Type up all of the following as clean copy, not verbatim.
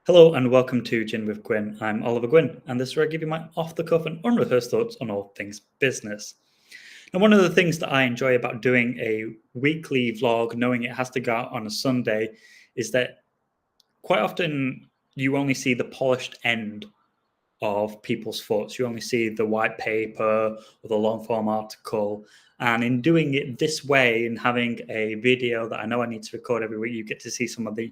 Hello and welcome to Gin with Gwyn. I'm Oliver Gwyn, and this is where I give you my off-the-cuff and unrehearsed thoughts on all things business. And one of the things that I enjoy about doing a weekly vlog, knowing it has to go out on a Sunday, is that quite often you only see the polished end of people's thoughts. You only see the white paper or the long form article. And in doing it this way and having a video that I know I need to record every week, you get to see some of the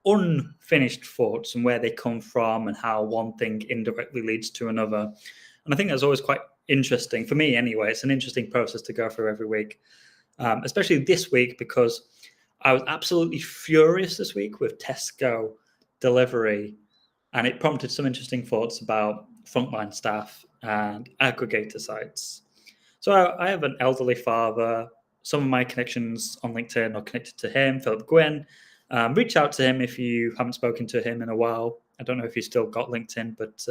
unfinished thoughts and where they come from and how one thing indirectly leads to another. And I think that's always quite interesting for me anyway. It's an interesting process to go through every week, especially this week because I was absolutely furious this week with Tesco delivery, and it prompted some interesting thoughts about frontline staff and aggregator sites. So I have an elderly father. Some of my connections on LinkedIn are connected to him, Philip Gwyn. Reach out to him if you haven't spoken to him in a while. I don't know if he's still got LinkedIn, but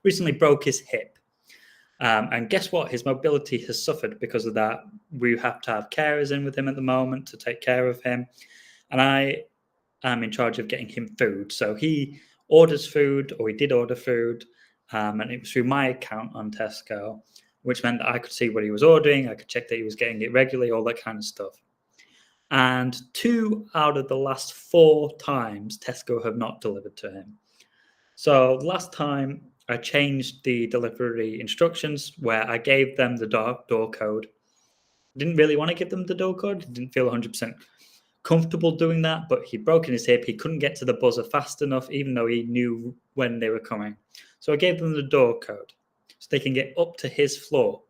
recently broke his hip. And guess what? His mobility has suffered because of that. We have to have carers in with him at the moment to take care of him. And I am in charge of getting him food. So he orders food, or he did order food, and it was through my account on Tesco, which meant that I could see what he was ordering. I could check that he was getting it regularly, all that kind of stuff. And 2 out of the last 4 times, Tesco have not delivered to him. So last time I changed the delivery instructions where I gave them the door code. Didn't really want to give them the door code. Didn't feel 100% comfortable doing that, but he'd broken his hip. He couldn't get to the buzzer fast enough, even though he knew when they were coming. So I gave them the door code so they can get up to his floor.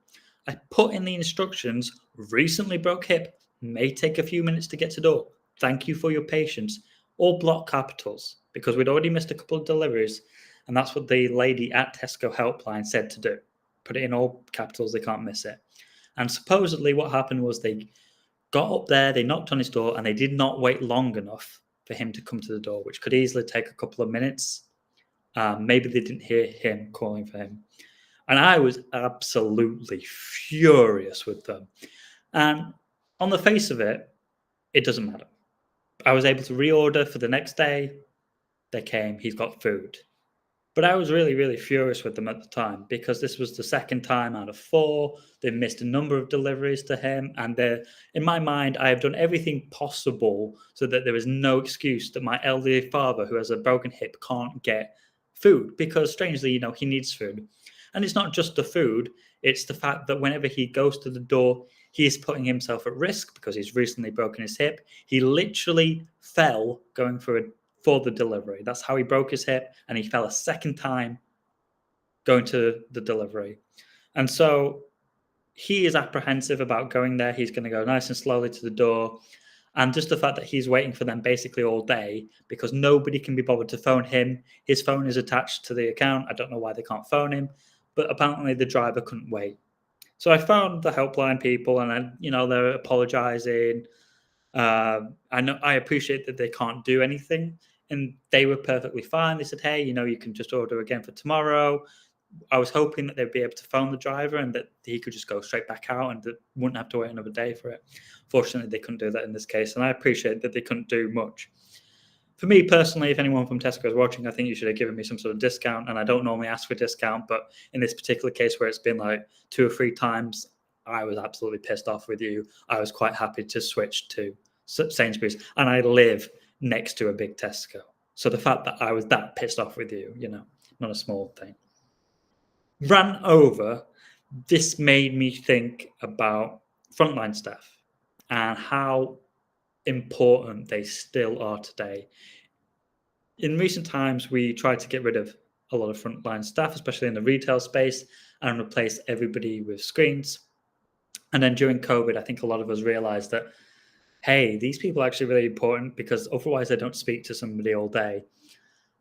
I put in the instructions, recently broke hip, may take a few minutes to get to door. Thank you for your patience. All block capitals, because we'd already missed a couple of deliveries. And that's what the lady at Tesco helpline said to do. Put it in all capitals, they can't miss it. And supposedly what happened was they got up there, they knocked on his door, and they did not wait long enough for him to come to the door, which could easily take a couple of minutes. Maybe they didn't hear him calling for him. And I was absolutely furious with them. And on the face of it, it doesn't matter. I was able to reorder for the next day. They came, he's got food. But I was really, really furious with them at the time because this was the second time out of 4. They missed a number of deliveries to him. And in my mind, I have done everything possible so that there is no excuse that my elderly father, who has a broken hip, can't get food because, strangely, he needs food. And it's not just the food. It's the fact that whenever he goes to the door, he is putting himself at risk because he's recently broken his hip. He literally for the delivery. That's how he broke his hip, and he fell a second time going to the delivery. And so he is apprehensive about going there. He's going to go nice and slowly to the door. And just the fact that he's waiting for them basically all day because nobody can be bothered to phone him. His phone is attached to the account. I don't know why they can't phone him, but apparently the driver couldn't wait. So I found the helpline people, and they're apologizing. I appreciate that they can't do anything, and they were perfectly fine. They said, "Hey, you can just order again for tomorrow." I was hoping that they'd be able to phone the driver and that he could just go straight back out and that wouldn't have to wait another day for it. Fortunately, they couldn't do that in this case, and I appreciate that they couldn't do much. For me personally, if anyone from Tesco is watching, I think you should have given me some sort of discount, and I don't normally ask for discount, but in this particular case where it's been like 2 or 3 times, I was absolutely pissed off with you. I was quite happy to switch to Sainsbury's, and I live next to a big Tesco. So the fact that I was that pissed off with you, not a small thing. Ran over, this made me think about frontline staff and how important they still are today. In recent times, we tried to get rid of a lot of frontline staff, especially in the retail space, and replace everybody with screens. And then during COVID, I think a lot of us realized that, hey, these people are actually really important because otherwise I don't speak to somebody all day.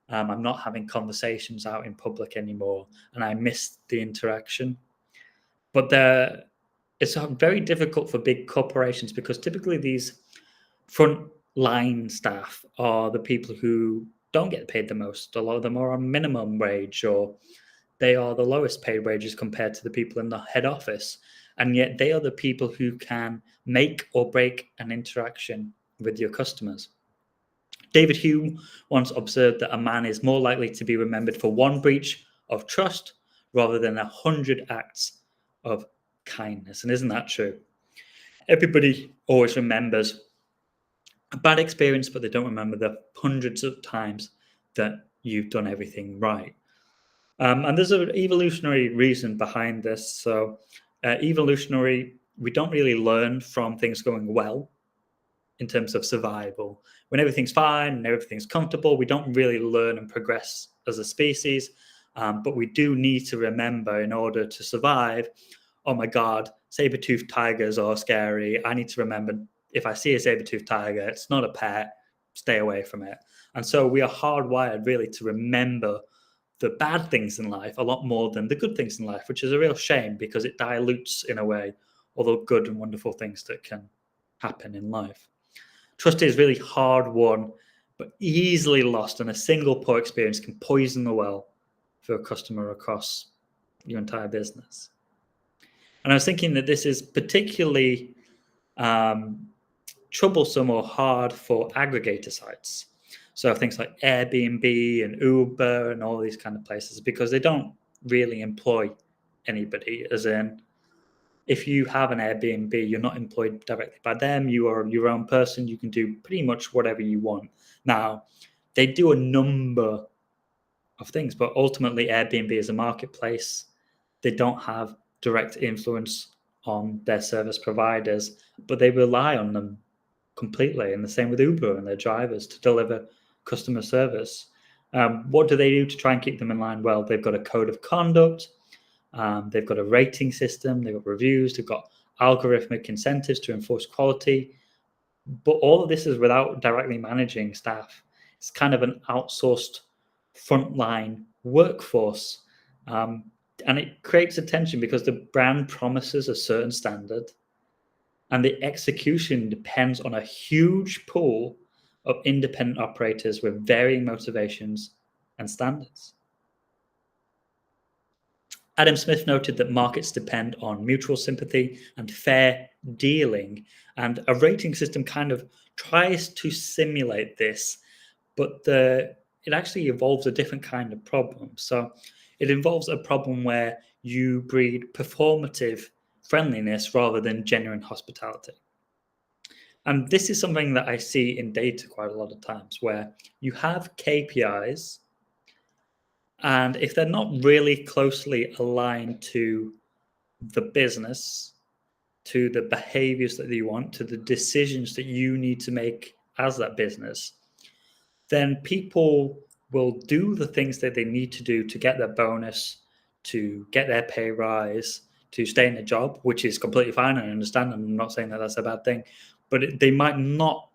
I'm not having conversations out in public anymore, and I miss the interaction. But it's very difficult for big corporations because typically these frontline staff are the people who don't get paid the most. A lot of them are on minimum wage, or they are the lowest paid wages compared to the people in the head office. And yet they are the people who can make or break an interaction with your customers. David Hume once observed that a man is more likely to be remembered for one breach of trust rather than 100 acts of kindness. And isn't that true? Everybody always remembers a bad experience, but they don't remember the hundreds of times that you've done everything right. And there's an evolutionary reason behind this. So, evolutionary, we don't really learn from things going well in terms of survival. When everything's fine and everything's comfortable, we don't really learn and progress as a species. But we do need to remember, in order to survive, oh my God, saber-toothed tigers are scary. I need to remember, if I see a saber-toothed tiger, it's not a pet, stay away from it. And so we are hardwired really to remember the bad things in life a lot more than the good things in life, which is a real shame because it dilutes, in a way, all the good and wonderful things that can happen in life. Trust is really hard won, but easily lost, and a single poor experience can poison the well for a customer across your entire business. And I was thinking that this is particularly troublesome or hard for aggregator sites. So things like Airbnb and Uber and all these kind of places, because they don't really employ anybody. As in, if you have an Airbnb, you're not employed directly by them. You are your own person. You can do pretty much whatever you want. Now, they do a number of things, but ultimately Airbnb is a marketplace. They don't have direct influence on their service providers, but they rely on them completely. And the same with Uber and their drivers to deliver customer service. What do they do to try and keep them in line? Well, they've got a code of conduct. They've got a rating system. They've got reviews. They've got algorithmic incentives to enforce quality. But all of this is without directly managing staff. It's kind of an outsourced frontline workforce. And it creates a tension because the brand promises a certain standard and the execution depends on a huge pool of independent operators with varying motivations and standards. Adam Smith noted that markets depend on mutual sympathy and fair dealing, and a rating system kind of tries to simulate this, but it actually involves a different kind of problem. So it involves a problem where you breed performative friendliness rather than genuine hospitality. And this is something that I see in data quite a lot of times, where you have KPIs, and if they're not really closely aligned to the business, to the behaviors that you want, to the decisions that you need to make as that business, then people will do the things that they need to do to get their bonus, to get their pay rise, to stay in a job, which is completely fine. And I understand. I'm not saying that that's a bad thing, but they might not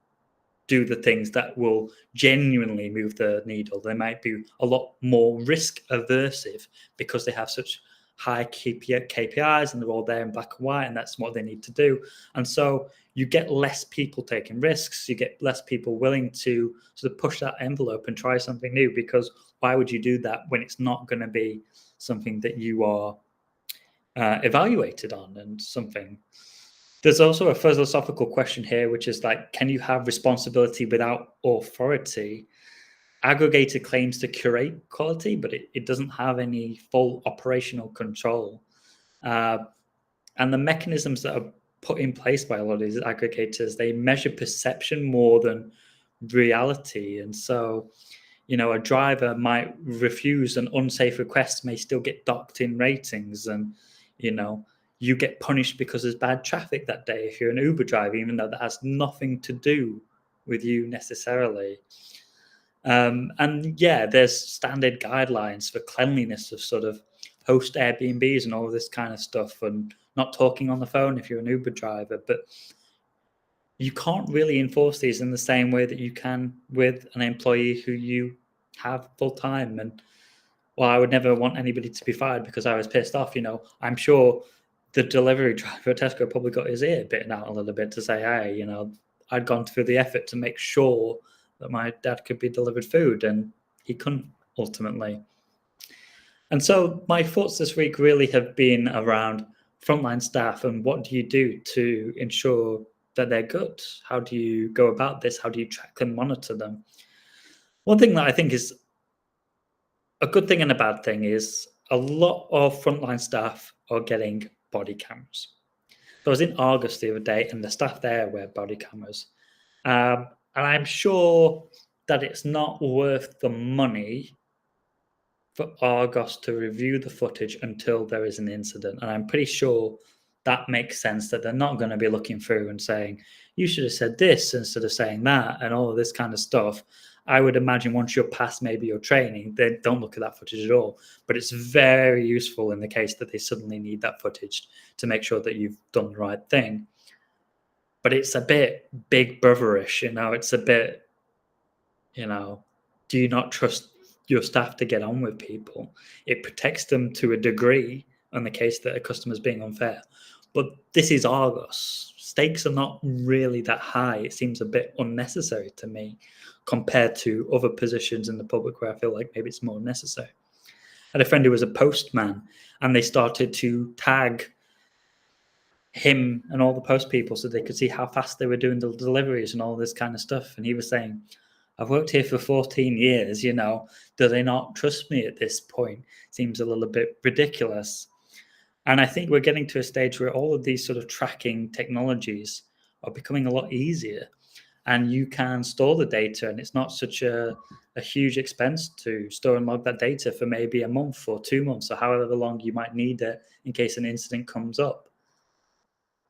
do the things that will genuinely move the needle. They might be a lot more risk aversive because they have such high KPIs and they're all there in black and white, and that's what they need to do. And so you get less people taking risks, you get less people willing to sort of push that envelope and try something new, because why would you do that when it's not going to be something that you are evaluated on and something. There's also a philosophical question here, which is like, can you have responsibility without authority? Aggregator claims to curate quality, but it doesn't have any full operational control. And the mechanisms that are put in place by a lot of these aggregators, they measure perception more than reality. And so, a driver might refuse an unsafe request, may still get docked in ratings, and, you get punished because there's bad traffic that day if you're an Uber driver, even though that has nothing to do with you necessarily. And yeah, there's standard guidelines for cleanliness of sort of host Airbnbs and all of this kind of stuff, and not talking on the phone if you're an Uber driver. But you can't really enforce these in the same way that you can with an employee who you have full time. And well, I would never want anybody to be fired because I was pissed off. I'm sure the delivery driver at Tesco probably got his ear bitten out a little bit to say, hey, I'd gone through the effort to make sure that my dad could be delivered food, and he couldn't ultimately. And so my thoughts this week really have been around frontline staff and what do you do to ensure that they're good? How do you go about this? How do you track and monitor them? One thing that I think is a good thing and a bad thing is a lot of frontline staff are getting body cameras. So I was in Argos the other day, and the staff there wear body cameras. And I'm sure that it's not worth the money for Argos to review the footage until there is an incident. And I'm pretty sure that makes sense, that they're not going to be looking through and saying, you should have said this instead of saying that, and all of this kind of stuff. I would imagine once you're past maybe your training, they don't look at that footage at all. But it's very useful in the case that they suddenly need that footage to make sure that you've done the right thing. But it's a bit big brotherish, it's a bit, do you not trust your staff to get on with people? It protects them to a degree in the case that a customer's being unfair. But this is Argos. Stakes are not really that high. It seems a bit unnecessary to me compared to other positions in the public where I feel like maybe it's more necessary. I had a friend who was a postman, and they started to tag him and all the post people so they could see how fast they were doing the deliveries and all this kind of stuff. And he was saying, I've worked here for 14 years, do they not trust me at this point? Seems a little bit ridiculous. And I think we're getting to a stage where all of these sort of tracking technologies are becoming a lot easier, and you can store the data, and it's not such a huge expense to store and log that data for maybe a month or 2 months or however long you might need it in case an incident comes up.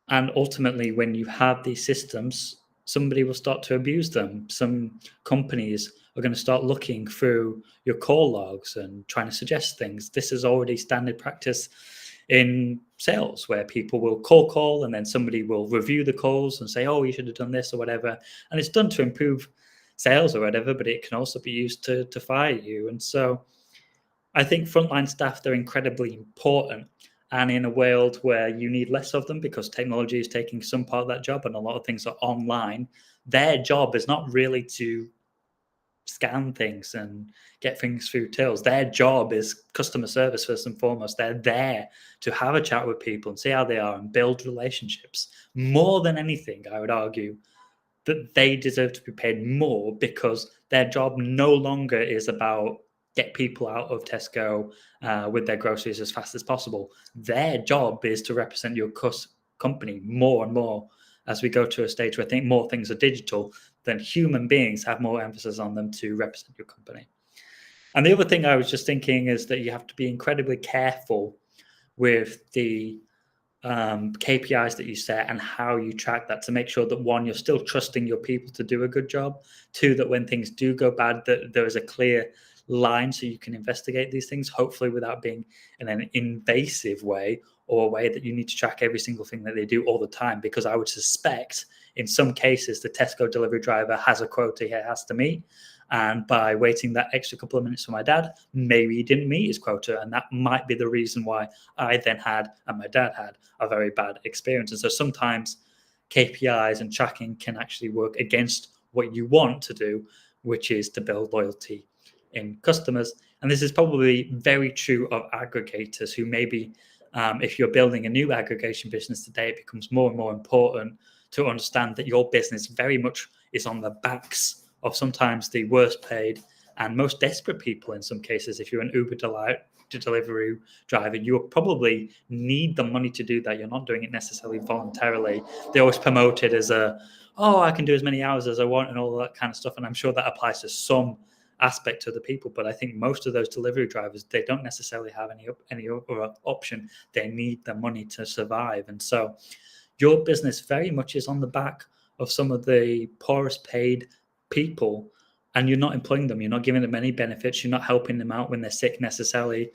And ultimately, when you have these systems, somebody will start to abuse them. Some companies are going to start looking through your call logs and trying to suggest things. This is already standard practice in sales, where people will call and then somebody will review the calls and say, oh, you should have done this or whatever. And it's done to improve sales or whatever, but it can also be used to fire you. And so I think frontline staff, they're incredibly important. And in a world where you need less of them because technology is taking some part of that job and a lot of things are online, their job is not really to scan things and get things through tills. Their job is customer service first and foremost. They're there to have a chat with people and see how they are and build relationships. More than anything, I would argue that they deserve to be paid more because their job no longer is about get people out of Tesco with their groceries as fast as possible. Their job is to represent your company more and more as we go to a stage where I think more things are digital, then human beings have more emphasis on them to represent your company. And the other thing I was just thinking is that you have to be incredibly careful with the KPIs that you set and how you track that to make sure that, one, you're still trusting your people to do a good job. Two, that when things do go bad, that there is a clear line so you can investigate these things, hopefully without being in an invasive way or a way that you need to track every single thing that they do all the time. Because I would suspect in some cases the Tesco delivery driver has a quota he has to meet. And by waiting that extra couple of minutes for my dad, maybe he didn't meet his quota. And that might be the reason why I then had, and my dad had, a very bad experience. And so sometimes KPIs and tracking can actually work against what you want to do, which is to build loyalty in customers. And this is probably very true of aggregators who maybe, if you're building a new aggregation business today, it becomes more and more important to understand that your business very much is on the backs of sometimes the worst paid and most desperate people in some cases. If you're an Uber delivery driver, you probably need the money to do that. You're not doing it necessarily voluntarily. They always promote it as I can do as many hours as I want and all that kind of stuff. And I'm sure that applies to some aspect of the people. But I think most of those delivery drivers, they don't necessarily have any other option. They need the money to survive. And so your business very much is on the back of some of the poorest paid people, and you're not employing them. You're not giving them any benefits. You're not helping them out when they're sick necessarily.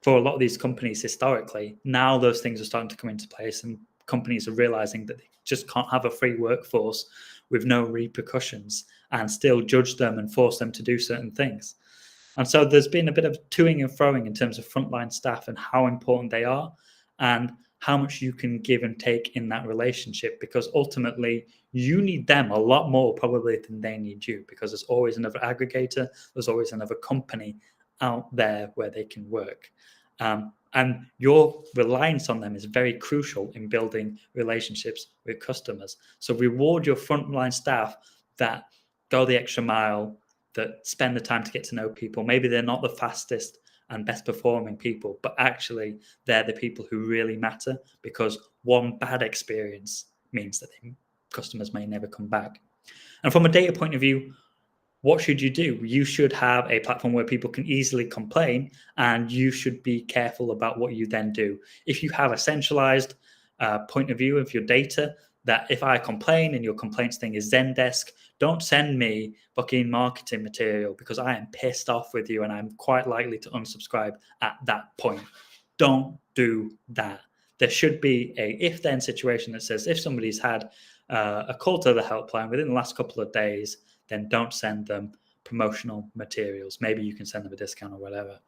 For a lot of these companies historically, now those things are starting to come into place, and companies are realizing that they just can't have a free workforce with no repercussions and still judge them and force them to do certain things. And so there's been a bit of toing and froing in terms of frontline staff and how important they are and how much you can give and take in that relationship, because ultimately you need them a lot more probably than they need you, because there's always another aggregator, there's always another company out there where they can work. And your reliance on them is very crucial in building relationships with customers. So reward your frontline staff that go the extra mile, that spend the time to get to know people. Maybe they're not the fastest and best performing people, but actually they're the people who really matter, because one bad experience means that customers may never come back. And from a data point of view, what should you do? You should have a platform where people can easily complain, and you should be careful about what you then do. If you have a centralized point of view of your data, that if I complain and your complaints thing is Zendesk, don't send me fucking marketing material because I am pissed off with you and I'm quite likely to unsubscribe at that point. Don't do that. There should be a if-then situation that says if somebody's had a call to the helpline within the last couple of days, then don't send them promotional materials. Maybe you can send them a discount or whatever.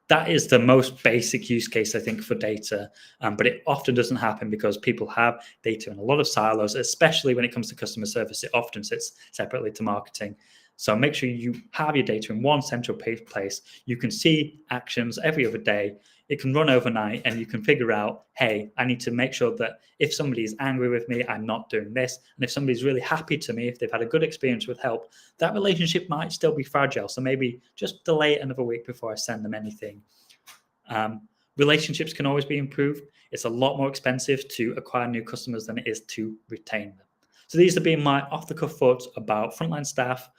That is the most basic use case, I think, for data, but it often doesn't happen because people have data in a lot of silos, especially when it comes to customer service. It often sits separately to marketing. So make sure you have your data in one central place. You can see actions every other day. It can run overnight, and you can figure out, hey, I need to make sure that if somebody is angry with me, I'm not doing this. And if somebody's really happy to me, if they've had a good experience with help, that relationship might still be fragile. So maybe just delay it another week before I send them anything. Relationships can always be improved. It's a lot more expensive to acquire new customers than it is to retain them. So these have been my off-the-cuff thoughts about frontline staff,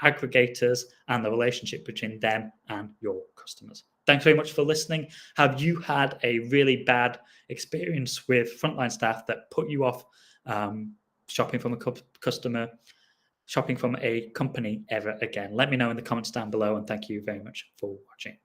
aggregators, and the relationship between them and your customers. Thanks very much for listening. Have you had a really bad experience with frontline staff that put you off shopping from a customer, shopping from a company ever again? Let me know in the comments down below, and thank you very much for watching.